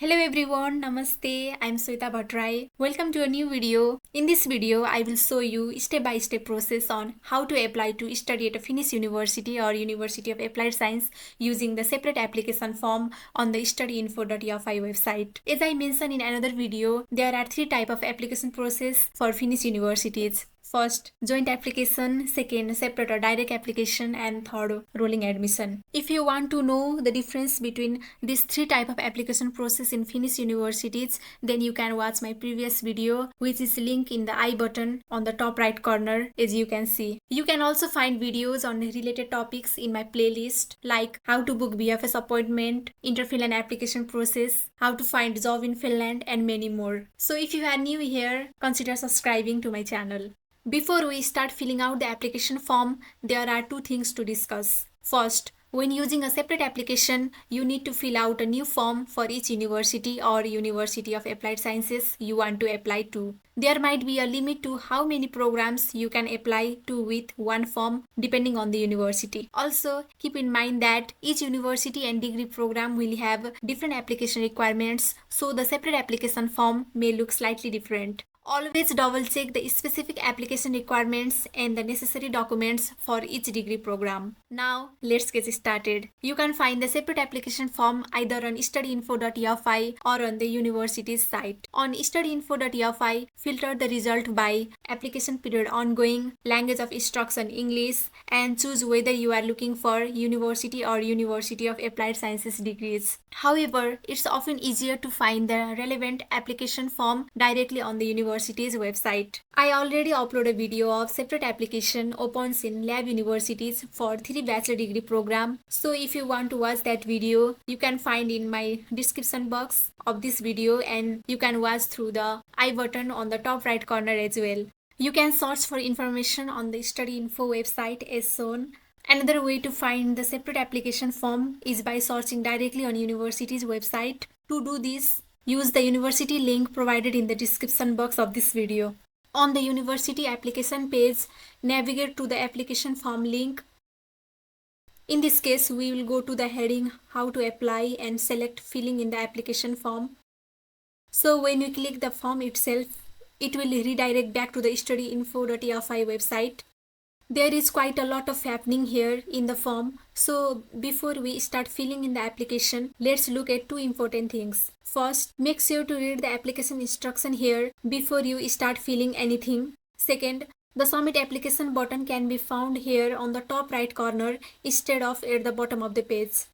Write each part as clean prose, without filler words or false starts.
Hello everyone, Namaste. I'm Sweta Bhattrai. Welcome to a new video. In this video, I will show you step-by-step process on how to apply to study at a Finnish university or University of Applied Science using the separate application form on the studyinfo.fi website. As I mentioned in another video, there are three types of application process for Finnish universities. First, joint application, second, separate or direct application, and third, rolling admission. If you want to know the difference between these three types of application process in Finnish universities, then you can watch my previous video, which is linked in the I button on the top right corner, as you can see. You can also find videos on related topics in my playlist, like how to book BFS appointment, inter-Finland application process, how to find job in Finland, and many more. So if you are new here, consider subscribing to my channel. Before we start filling out the application form, there are two things to discuss. First, when using a separate application, you need to fill out a new form for each university or University of Applied Sciences you want to apply to. There might be a limit to how many programs you can apply to with one form depending on the university. Also, keep in mind that each university and degree program will have different application requirements, so the separate application form may look slightly different. Always double check the specific application requirements and the necessary documents for each degree program. Now, let's get started. You can find the separate application form either on studyinfo.fi or on the university's site. On studyinfo.fi, filter the result by application period ongoing, language of instruction English, and choose whether you are looking for university or University of Applied Sciences degrees. However, it's often easier to find the relevant application form directly on the university's website. I already uploaded a video of separate application opens in lab universities for 3 bachelor degree program. So if you want to watch that video, you can find in my description box of this video, and you can watch through the I button on the top right corner as well. You can search for information on the study info website as shown. Another way to find the separate application form is by searching directly on university's website. To do this, use the university link provided in the description box of this video. On the university application page, navigate to the application form link. In this case, we will go to the heading How to Apply and select Filling in the application form. So when you click the form itself, it will redirect back to the studyinfo.fi website. There is quite a lot of happening here in the form. So before we start filling in the application, let's look at two important things. First, make sure to read the application instruction here before you start filling anything. Second, the submit application button can be found here on the top right corner instead of at the bottom of the page.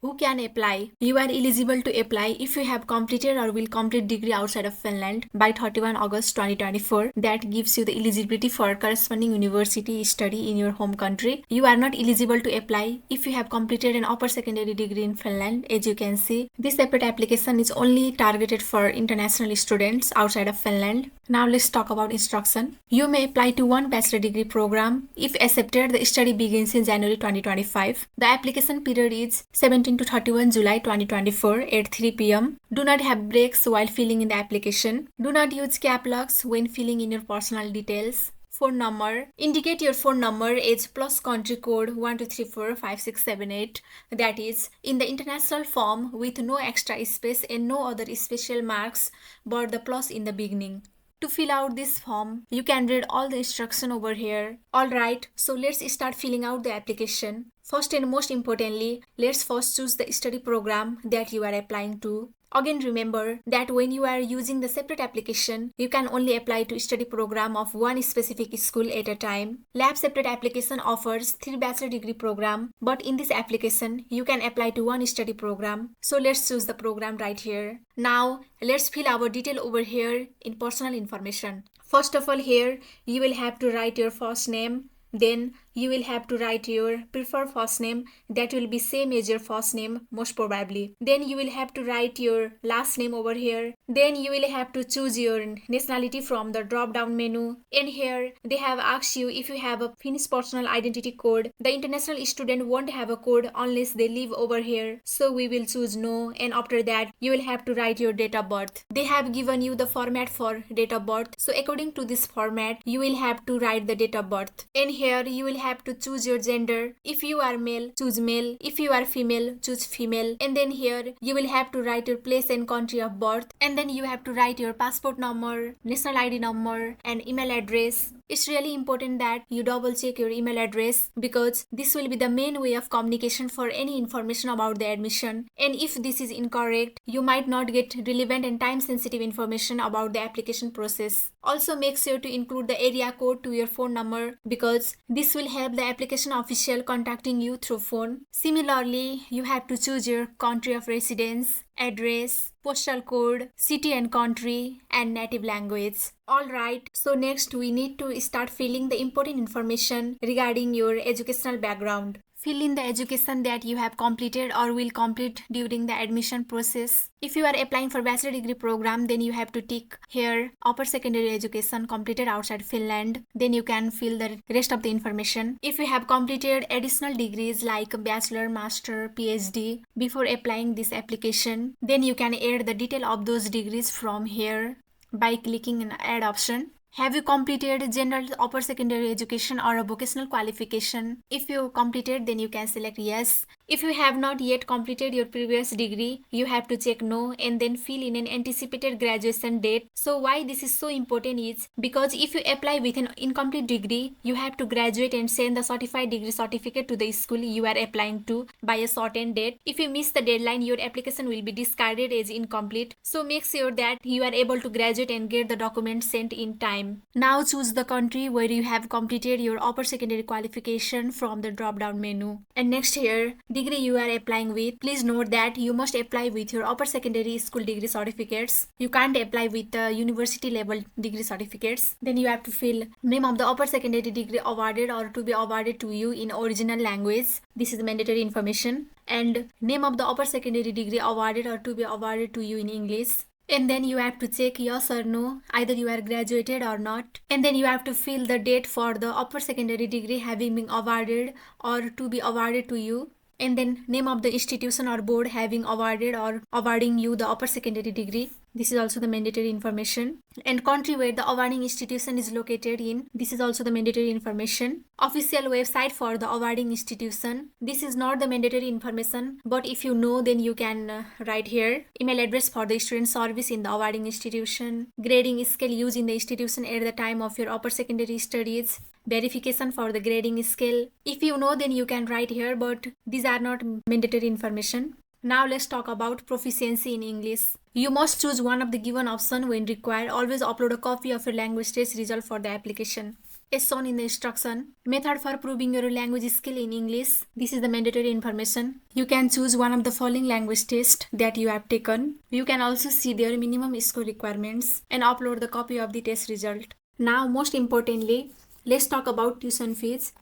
Who can apply? You are eligible to apply if you have completed or will complete degree outside of Finland by 31 August 2024. That gives you the eligibility for corresponding university study in your home country. You are not eligible to apply if you have completed an upper secondary degree in Finland. As you can see, this separate application is only targeted for international students outside of Finland. Now let's talk about instruction. You may apply to one bachelor degree program. If accepted, the study begins in January 2025. The application period is 17 to 31 July 2024 at 3 p.m. Do not have breaks while filling in the application. Do not use cap locks when filling in your personal details. Phone number. Indicate your phone number as plus country code 12345678. That is in the international form with no extra space and no other special marks but the plus in the beginning. To fill out this form, you can read all the instruction over here. Alright, so let's start filling out the application. First and most importantly, let's first choose the study program that you are applying to. Again, remember that when you are using the separate application, you can only apply to study program of one specific school at a time. Lab separate application offers 3 bachelor degree program, but in this application, you can apply to one study program. So let's choose the program right here. Now, let's fill our detail over here in personal information. First of all, here, you will have to write your first name. Then you will have to write your preferred first name that will be same as your first name most probably. Then you will have to write your last name over here. Then you will have to choose your nationality from the drop down menu. In here they have asked you if you have a Finnish personal identity code. The international student won't have a code unless they live over here. So we will choose no, and after that you will have to write your date of birth. They have given you the format for date of birth. So according to this format you will have to write the date of birth. In here you will have to choose your gender. If you are male, choose male. If you are female, choose female. And then here you will have to write your place and country of birth. And then you have to write your passport number, national ID number, and email address. It's really important that you double check your email address because this will be the main way of communication for any information about the admission. And if this is incorrect, you might not get relevant and time sensitive information about the application process. Also make sure to include the area code to your phone number because this will help the application official contacting you through phone. Similarly, you have to choose your country of residence, address, postal code, city and country, and native language. Alright, so next we need to start filling the important information regarding your educational background. Fill in the education that you have completed or will complete during the admission process. If you are applying for bachelor degree program, then you have to tick here upper secondary education completed outside Finland. Then you can fill the rest of the information. If you have completed additional degrees like bachelor, master, PhD before applying this application, then you can add the detail of those degrees from here by clicking an add option. Have you completed general upper secondary education or a vocational qualification? If you completed, then you can select yes. If you have not yet completed your previous degree, you have to check no and then fill in an anticipated graduation date. So why this is so important is because if you apply with an incomplete degree, you have to graduate and send the certified degree certificate to the school you are applying to by a certain date. If you miss the deadline, your application will be discarded as incomplete. So make sure that you are able to graduate and get the documents sent in time. Now choose the country where you have completed your upper secondary qualification from the drop down menu. And next here, degree you are applying with. Please note that you must apply with your upper secondary school degree certificates. You can't apply with the university level degree certificates. Then you have to fill name of the upper secondary degree awarded or to be awarded to you in original language. This is mandatory information. And name of the upper secondary degree awarded or to be awarded to you in English. And then you have to check yes or no, either you are graduated or not. And then you have to fill the date for the upper secondary degree having been awarded or to be awarded to you. And then name of the institution or board having awarded or awarding you the upper secondary degree. This is also the mandatory information. And country where the awarding institution is located in. This is also the mandatory information. Official website for the awarding institution. This is not the mandatory information, but if you know, then you can write here. Email address for the student service in the awarding institution. Grading scale used in the institution at the time of your upper secondary studies. Verification for the grading scale. If you know, then you can write here, but these are not mandatory information. Now let's talk about proficiency in English. You must choose one of the given options when required. Always upload a copy of your language test result for the application. As shown in the instruction, method for proving your language skill in English. This is the mandatory information. You can choose one of the following language tests that you have taken. You can also see their minimum score requirements and upload the copy of the test result. Now, most importantly, let's talk about tuition fees.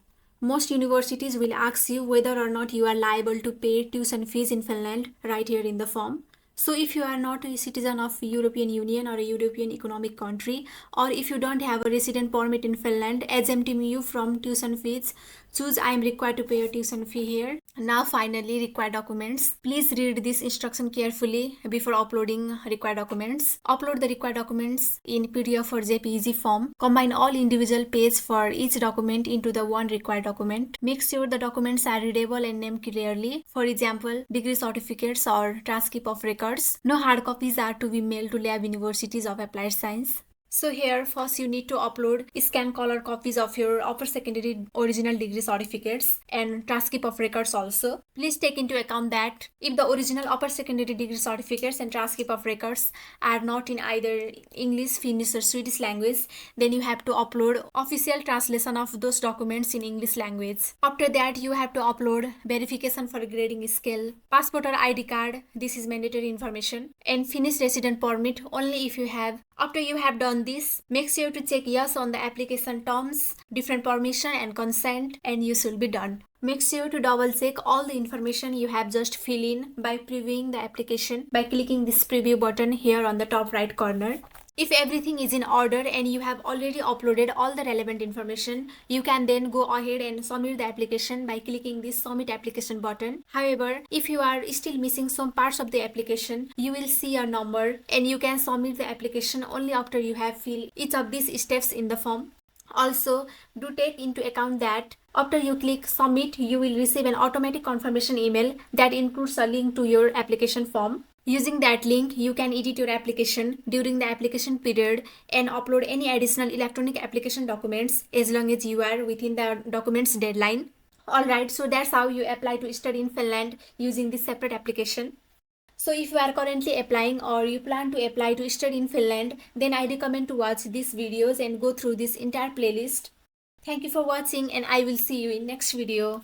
Most universities will ask you whether or not you are liable to pay tuition fees in Finland right here in the form. So if you are not a citizen of European Union or a European Economic Country, or if you don't have a resident permit in Finland exempting you from tuition fees, choose I am required to pay a tuition fee here. Now finally, required documents. Please read this instruction carefully before uploading required documents. Upload the required documents in PDF or JPEG form. Combine all individual pages for each document into the one required document. Make sure the documents are readable and named clearly. For example, degree certificates or transcript of records. No hard copies are to be mailed to lab universities of applied science. So here first you need to upload scan color copies of your upper secondary original degree certificates and transcript of records also. Please take into account that if the original upper secondary degree certificates and transcript of records are not in either English, Finnish or Swedish language, then you have to upload official translation of those documents in English language. After that you have to upload verification for grading scale, passport or ID card, this is mandatory information, and Finnish resident permit only if you have. After you have done this, make sure to check yes on the application terms, different permission and consent, and you should be done. Make sure to double check all the information you have just filled in by previewing the application by clicking this preview button here on the top right corner. If everything is in order and you have already uploaded all the relevant information, you can then go ahead and submit the application by clicking this submit application button. However, if you are still missing some parts of the application, you will see a number and you can submit the application only after you have filled each of these steps in the form. Also, do take into account that after you click submit, you will receive an automatic confirmation email that includes a link to your application form. Using that link, you can edit your application during the application period and upload any additional electronic application documents as long as you are within the documents deadline. Alright, so that's how you apply to study in Finland using this separate application. So if you are currently applying or you plan to apply to study in Finland, then I recommend to watch these videos and go through this entire playlist. Thank you for watching and I will see you in next video.